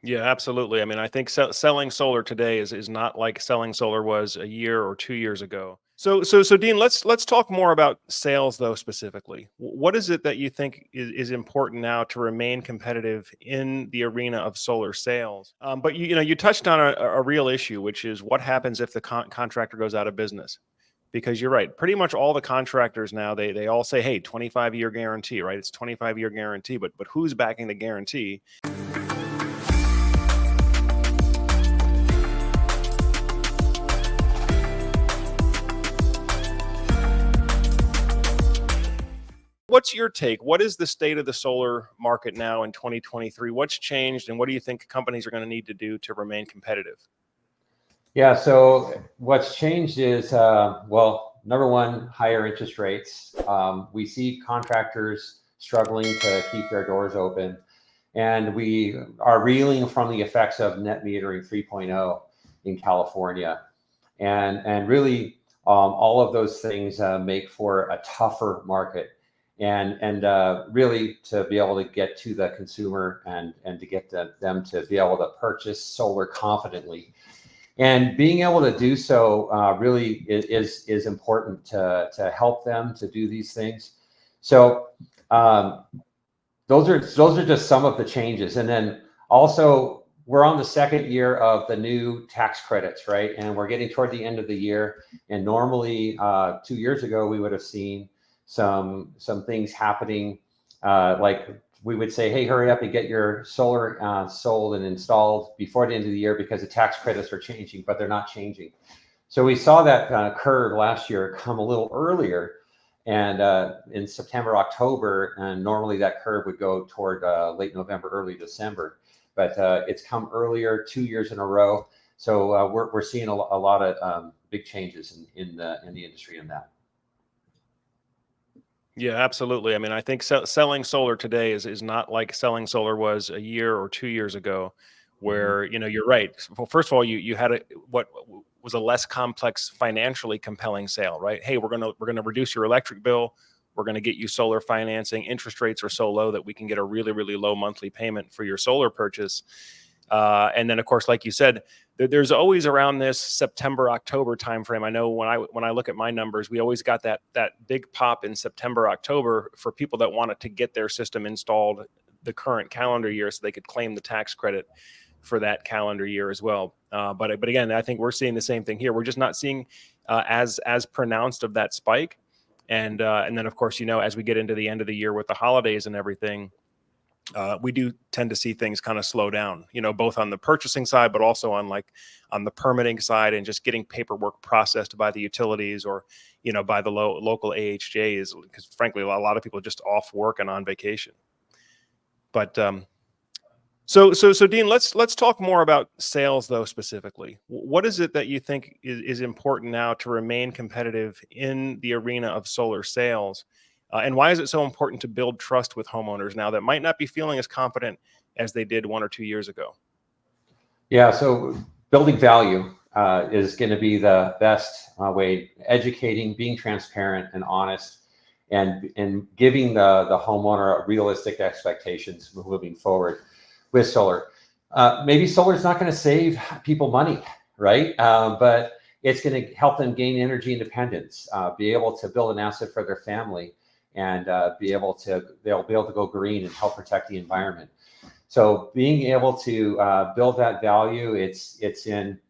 Yeah, absolutely. I mean, I think selling solar today is not like selling solar was a year or 2 years ago. So Dean, let's talk more about sales though specifically. What is it that you think is important now to remain competitive in the arena of solar sales? But you touched on a real issue, which is what happens if the contractor goes out of business. Because you're right, pretty much all the contractors now they all say, "Hey, 25-year guarantee," right? It's 25-year guarantee, but who's backing the guarantee? What's your take? What is the state of the solar market now in 2023? What's changed, and what do you think companies are going to need to do to remain competitive? Yeah, so what's changed is, well, number one, higher interest rates. We see contractors struggling to keep their doors open, and we are reeling from the effects of net metering 3.0 in California. And really, all of those things make for a tougher market. And really to be able to get to the consumer and to get them to be able to purchase solar confidently. And being able to do so really is important to help them to do these things. So those are just some of the changes. And then also we're on the second year of the new tax credits, right? And we're getting toward the end of the year. And normally 2 years ago we would have seen some things happening, like we would say, hey, hurry up and get your solar sold and installed before the end of the year because the tax credits are changing, but they're not changing. So we saw that curve last year come a little earlier, and in September, October, and normally that curve would go toward late November, early December, but it's come earlier 2 years in a row. So we're seeing a lot of big changes in the industry in that. Yeah, absolutely. I mean, I think selling solar today is not like selling solar was a year or 2 years ago, Mhm. where you're right. Well, first of all, you had what was a less complex, financially compelling sale, right? Hey, we're gonna reduce your electric bill. We're gonna get you solar financing. Interest rates are so low that we can get a really really low monthly payment for your solar purchase. And then, of course, like you said, there's always around this September, October timeframe. I know when I look at my numbers, we always got that big pop in September, October for people that wanted to get their system installed the current calendar year, so they could claim the tax credit for that calendar year as well. But again, I think we're seeing the same thing here. We're just not seeing as pronounced of that spike. And then, of course, as we get into the end of the year with the holidays and everything, we do tend to see things kind of slow down, both on the purchasing side, but also on the permitting side and just getting paperwork processed by the utilities or, by the local AHJs, because frankly, a lot of people are just off work and on vacation. But so Dean, let's talk more about sales though specifically. What is it that you think is important now to remain competitive in the arena of solar sales? And why is it so important to build trust with homeowners now that might not be feeling as confident as they did 1 or 2 years ago? Yeah, so building value is going to be the best way, educating, being transparent and honest, and giving the homeowner realistic expectations moving forward with solar. Maybe solar is not going to save people money, right? But it's going to help them gain energy independence, be able to build an asset for their family, and they'll be able to go green and help protect the environment. So being able to build that value, it's in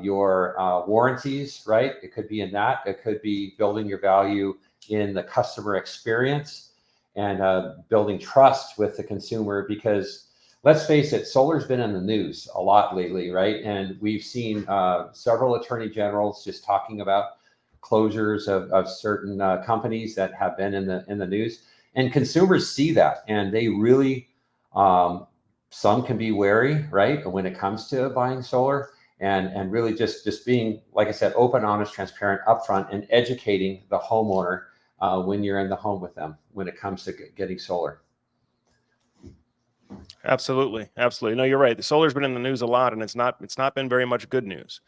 your warranties, right? It could be in that. It could be building your value in the customer experience and building trust with the consumer, because let's face it, solar's been in the news a lot lately, right? And we've seen several attorney generals just talking about closures of certain companies that have been in the news, and consumers see that, and they really some can be wary, right, when it comes to buying solar, and really just being, like I said, open, honest, transparent, upfront, and educating the homeowner when you're in the home with them when it comes to getting solar. Absolutely, absolutely. No, you're right. The solar's been in the news a lot, and it's not been very much good news.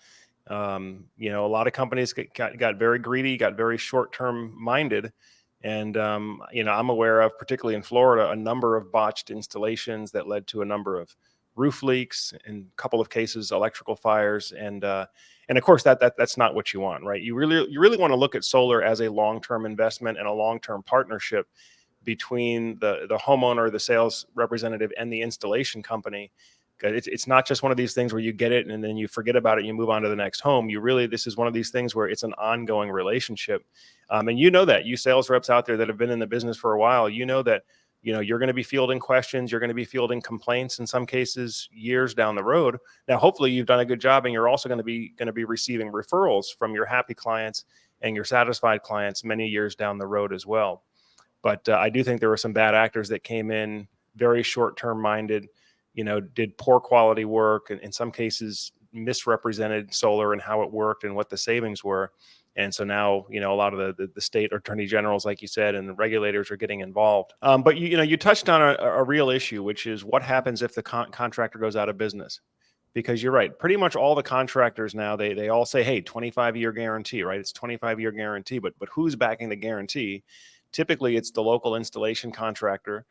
A lot of companies got very greedy, got very short-term minded. And, I'm aware of, particularly in Florida, a number of botched installations that led to a number of roof leaks, in a couple of cases, electrical fires, and of course that's not what you want, right? You really want to look at solar as a long-term investment and a long-term partnership between the homeowner, the sales representative, and the installation company. It's not just one of these things where you get it and then you forget about it and you move on to the next home. This is one of these things where it's an ongoing relationship. And you know that, you sales reps out there that have been in the business for a while, you know that, you're going to be fielding questions, you're going to be fielding complaints, in some cases years down the road. Now, hopefully you've done a good job, and you're also going to be receiving referrals from your happy clients and your satisfied clients many years down the road as well. But I do think there were some bad actors that came in very short-term minded, did poor quality work, and in some cases misrepresented solar and how it worked and what the savings were. And so now, a lot of the state attorney generals, like you said, and the regulators are getting involved. But you touched on a real issue, which is what happens if the contractor goes out of business. Because you're right, pretty much all the contractors now, they all say, hey, 25-year guarantee, right? It's 25-year guarantee, but who's backing the guarantee? Typically, it's the local installation contractor,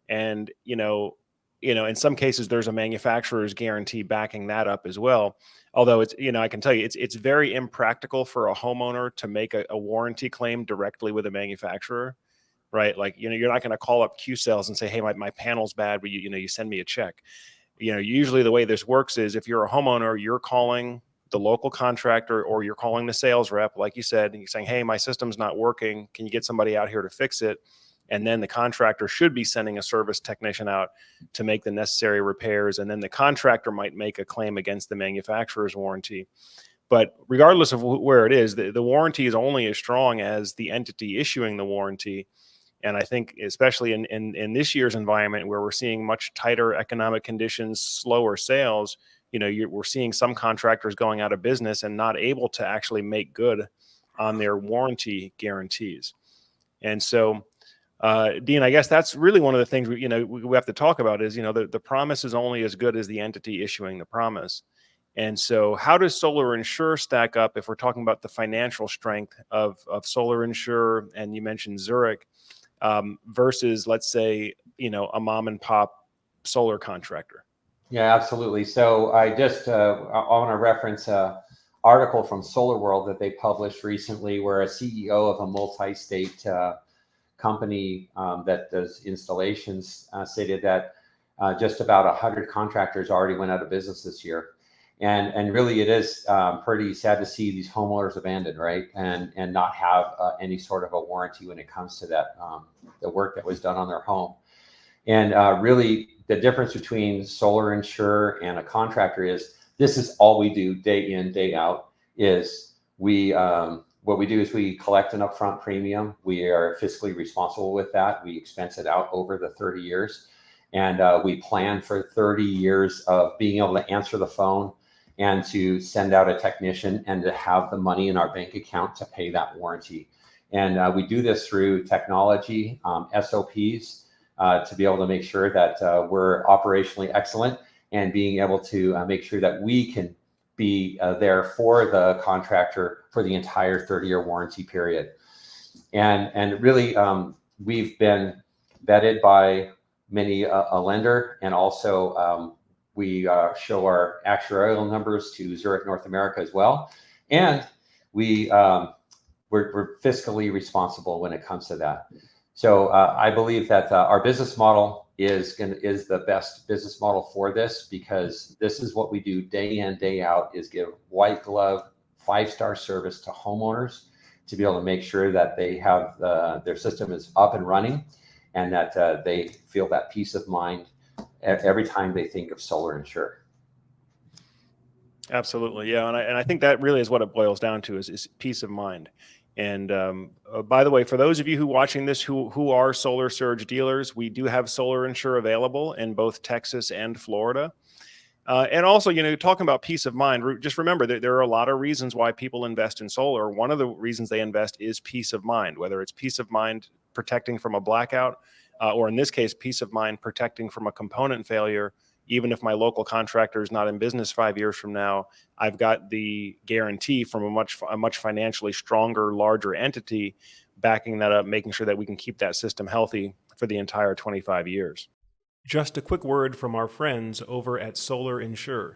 and in some cases there's a manufacturer's guarantee backing that up as well. Although it's, I can tell you, it's very impractical for a homeowner to make a warranty claim directly with a manufacturer, right? Like, you're not going to call up Q Sales and say, hey, my panel's bad, but you send me a check. Usually the way this works is, if you're a homeowner, you're calling the local contractor, or you're calling the sales rep, like you said, and you're saying, hey, my system's not working, can you get somebody out here to fix it? And then the contractor should be sending a service technician out to make the necessary repairs. And then the contractor might make a claim against the manufacturer's warranty. But regardless of where it is, the warranty is only as strong as the entity issuing the warranty. And I think, especially in this year's environment, where we're seeing much tighter economic conditions, slower sales, we're seeing some contractors going out of business and not able to actually make good on their warranty guarantees. And so, Dean, I guess that's really one of the things we have to talk about is, the promise is only as good as the entity issuing the promise. And so how does SolarInsure stack up if we're talking about the financial strength of SolarInsure, and you mentioned Zurich, versus, let's say, a mom and pop solar contractor? Yeah, absolutely. So I want to reference an article from Solar World that they published recently, where a CEO of a multi-state company that does installations stated that just about 100 contractors already went out of business this year. And really, it is pretty sad to see these homeowners abandoned, right? And not have any sort of a warranty when it comes to that, the work that was done on their home. And really, the difference between SolarInsure and a contractor is, this is all we do day in, day out. Is what we do is we collect an upfront premium. We are fiscally responsible with that. We expense it out over the 30 years. And we plan for 30 years of being able to answer the phone and to send out a technician and to have the money in our bank account to pay that warranty. And we do this through technology, SOPs, to be able to make sure that we're operationally excellent, and being able to make sure that we can be there for the contractor for the entire 30-year warranty period. And really, we've been vetted by many a lender, and also we show our actuarial numbers to Zurich North America as well. And we're fiscally responsible when it comes to that. So I believe that our business model is the best business model for this, because this is what we do day in, day out, is give white glove 5-star service to homeowners to be able to make sure that they have their system is up and running, and that they feel that peace of mind every time they think of SolarInsure. Absolutely. Yeah. And I think that really is what it boils down to, is peace of mind. And by the way, for those of you who are watching this who are Solar Surge dealers, we do have SolarInsure available in both Texas and Florida. And also, talking about peace of mind, just remember that there are a lot of reasons why people invest in solar. One of the reasons they invest is peace of mind, whether it's peace of mind protecting from a blackout, or in this case, peace of mind protecting from a component failure. Even if my local contractor is not in business 5 years from now, I've got the guarantee from a much financially stronger, larger entity backing that up, making sure that we can keep that system healthy for the entire 25 years. Just a quick word from our friends over at SolarInsure.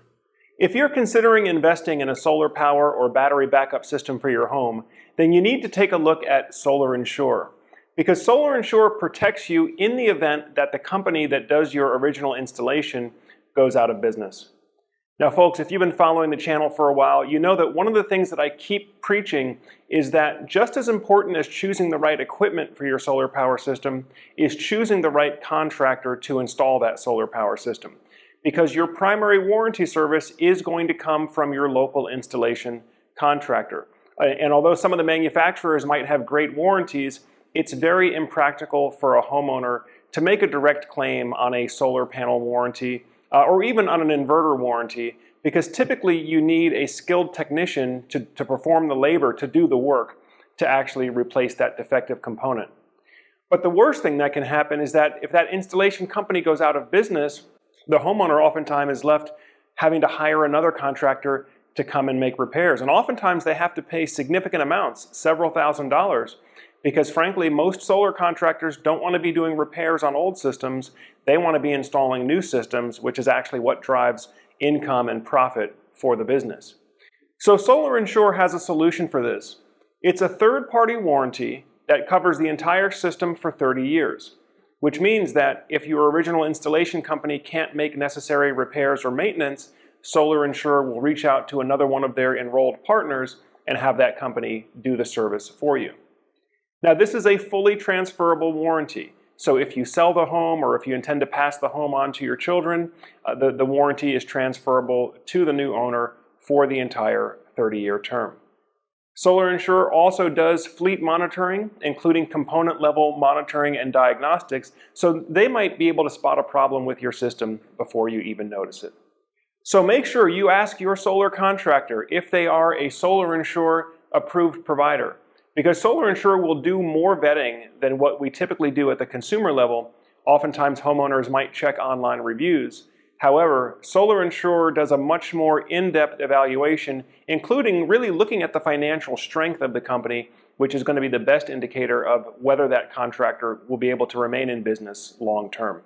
If you're considering investing in a solar power or battery backup system for your home, then you need to take a look at SolarInsure. Because SolarInsure protects you in the event that the company that does your original installation goes out of business. Now, folks, if you've been following the channel for a while, you know that one of the things that I keep preaching is that just as important as choosing the right equipment for your solar power system is choosing the right contractor to install that solar power system. Because your primary warranty service is going to come from your local installation contractor. And although some of the manufacturers might have great warranties, it's very impractical for a homeowner to make a direct claim on a solar panel warranty or even on an inverter warranty, because typically you need a skilled technician to perform the labor, to do the work, to actually replace that defective component. But the worst thing that can happen is that if that installation company goes out of business, the homeowner oftentimes is left having to hire another contractor to come and make repairs. And oftentimes they have to pay significant amounts, several $1,000s, because frankly, most solar contractors don't want to be doing repairs on old systems. They want to be installing new systems, which is actually what drives income and profit for the business. So SolarInsure has a solution for this. It's a third-party warranty that covers the entire system for 30 years, which means that if your original installation company can't make necessary repairs or maintenance, SolarInsure will reach out to another one of their enrolled partners and have that company do the service for you. Now, this is a fully transferable warranty. So if you sell the home or if you intend to pass the home on to your children, the warranty is transferable to the new owner for the entire 30-year term. SolarInsure also does fleet monitoring, including component level monitoring and diagnostics, so they might be able to spot a problem with your system before you even notice it. So make sure you ask your solar contractor if they are a SolarInsure approved provider, because SolarInsure will do more vetting than what we typically do at the consumer level. Oftentimes homeowners might check online reviews. However, SolarInsure does a much more in-depth evaluation, including really looking at the financial strength of the company, which is going to be the best indicator of whether that contractor will be able to remain in business long term.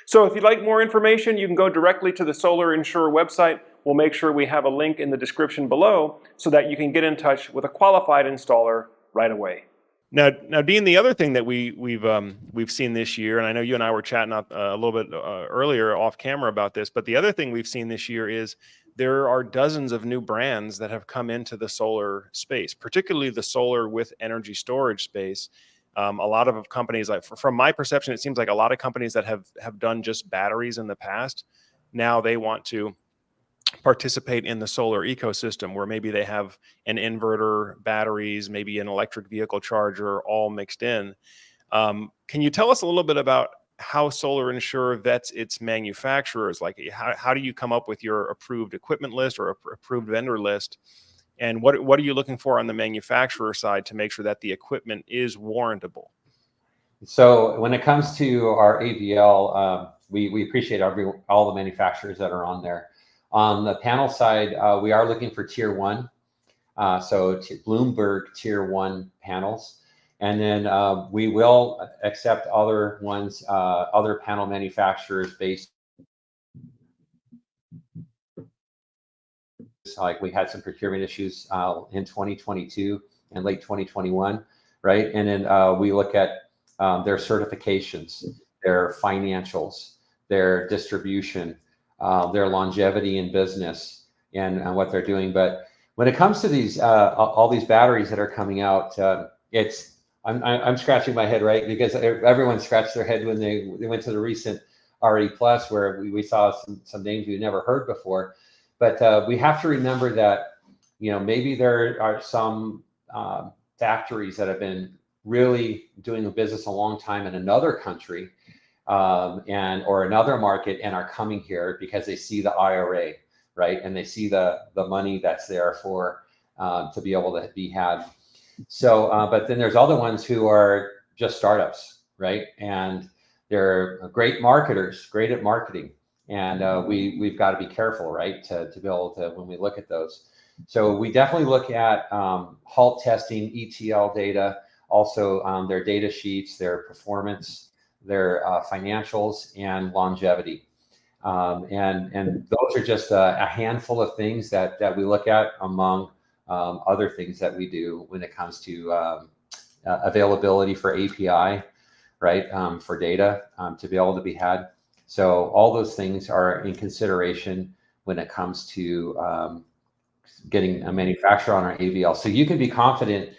So if you'd like more information, you can go directly to the SolarInsure website. We'll make sure we have a link in the description below so that you can get in touch with a qualified installer right away. Now, Dean, the other thing that we've seen this year, and I know you and I were chatting a little bit earlier off camera about this, but the other thing we've seen this year is there are dozens of new brands that have come into the solar space, particularly the solar with energy storage space. A lot of companies, like from my perception, it seems like a lot of companies that have done just batteries in the past, now they want to participate in the solar ecosystem where maybe they have an inverter, batteries, maybe an electric vehicle charger all mixed in. Can you tell us a little bit about how SolarInsure vets its manufacturers? Like how do you come up with your approved equipment list or approved vendor list? And what are you looking for on the manufacturer side to make sure that the equipment is warrantable? So when it comes to our AVL, we appreciate all the manufacturers that are on there. On the panel side, we are looking for tier 1, so Bloomberg tier 1 panels. And then we will accept other ones, other panel manufacturers based. Like we had some procurement issues in 2022 and late 2021, right? And then we look at their certifications, their financials, their distribution, their longevity in business, and what they're doing. But when it comes to these all these batteries that are coming out, I'm scratching my head, right? Because everyone scratched their head when they went to the recent RE Plus, where we saw some names we never heard before. But we have to remember that, you know, maybe there are some factories that have been really doing the business a long time in another country or another market and are coming here because they see the IRA, right? And they see the money that's there for to be able to be had. So, but then there's other ones who are just startups, right? And they're great marketers, great at marketing. And we've got to be careful, right, to be able to, when we look at those. So we definitely look at halt testing, ETL data, also their data sheets, their performance, their financials, and longevity. And those are just a handful of things that we look at among other things that we do when it comes to availability for API, right, for data to be able to be had. So all those things are in consideration when it comes to getting a manufacturer on our AVL. So you can be confident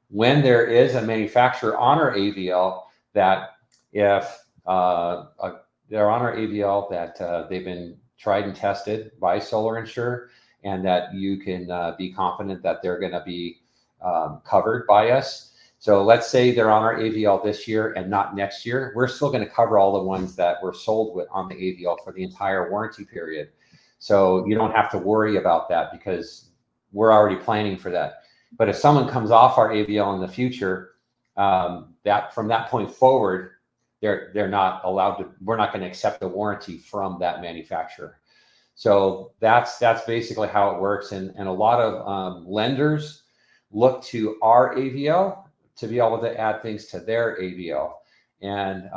when there is a manufacturer on our AVL that if they're on our AVL, that they've been tried and tested by SolarInsure, and that you can be confident that they're going to be covered by us. So let's say they're on our AVL this year and not next year. We're still going to cover all the ones that were sold with on the AVL for the entire warranty period. So you don't have to worry about that because we're already planning for that. But if someone comes off our AVL in the future, that from that point forward, they're not allowed to. We're not going to accept the warranty from that manufacturer. So that's basically how it works. And a lot of lenders look to our AVL to be able to add things to their AVL. And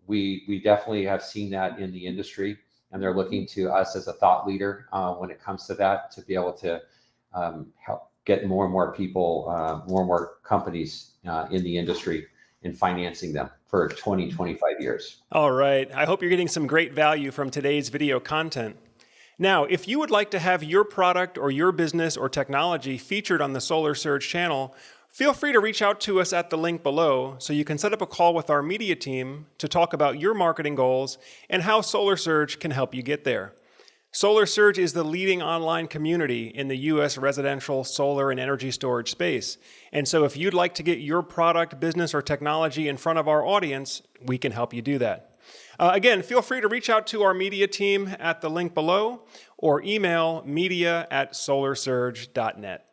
we definitely have seen that in the industry, and they're looking to us as a thought leader when it comes to that, to be able to help get more and more people, more and more companies in the industry and financing them for 20, 25 years. All right. I hope you're getting some great value from today's video content. Now, if you would like to have your product or your business or technology featured on the SolarSurge channel, feel free to reach out to us at the link below so you can set up a call with our media team to talk about your marketing goals and how SolarSurge can help you get there. SolarSurge is the leading online community in the U.S. residential solar and energy storage space. And so if you'd like to get your product, business, or technology in front of our audience, we can help you do that. Again, feel free to reach out to our media team at the link below or email media@solarsurge.net.